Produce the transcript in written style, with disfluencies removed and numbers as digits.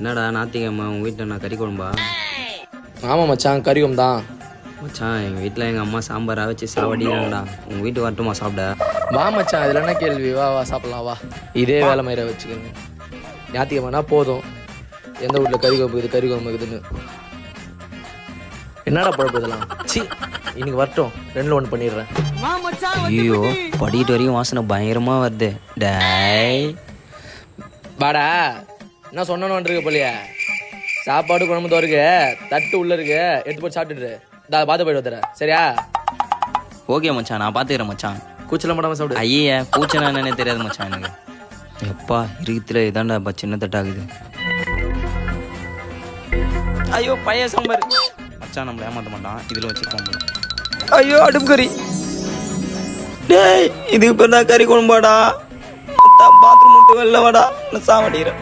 என்னடா ஞாயிற்றுக்கிழமை உங்கள் வீட்டில் நான் கறி குழம்பா? ஆமாம் மச்சான், கறியும் தான். மச்சான் எங்கள் வீட்டில் எங்கள் அம்மா சாம்பாராக வச்சு சாவடிக்கிறாங்கடா. உங்கள் வீட்டுக்கு வரட்டுமா சாப்பிட? வா மச்சான், இதில் என்ன கேள்வி? வா வா சாப்பிட்லாம் வா. இதே வேலை மயிரை வச்சுக்கோங்க. ஞாயிற்றுக்கிழமைனா போதும், எந்த வீட்டில் கறி குழம்பு இது கறி குழம்பு இருக்குதுன்னு. என்னடா பழப்பு இதெல்லாம்? சி, இன்னைக்கு வரட்டும், 2ல் 1 பண்ணிடுறேன். ஐயோ, படிக்கிட்டு வரைக்கும் வாசனை பயங்கரமாக வருது. டேய் வாடா, என்ன சொன்னோன்னு போலியா? சாப்பாடு குழம்பு தான் இருக்கு, தட்டு உள்ள இருக்கு, எடுத்து போட்டு சாப்பிட்டுட்டு பாத்து போயிட்டு வந்துடுறேன், சரியா? ஓகே மச்சான், நான் பார்த்துக்கிறேன் மச்சான். கூச்சலாம் மாட்டாம சாப்பிடு. ஐயே, பூச்சனா என்னன்னே தெரியாது மச்சான் எனக்கு. எப்பா இருக்குதுல இதான்டாப்பா சின்ன தட்டாகுது. ஐயோ பைய சாம்பார். மச்சான் நம்மளை ஏமாற்ற மாட்டான், இதில் வச்சுருப்போம் போல. ஐயோ அடுப்பு கறி. டேய் இதுக்கு பேர் தான் கறி குழம்பாடா. பாத்ரூம் விட்டு வெளில வாடா, நான் சாவடிக்கிறேன்.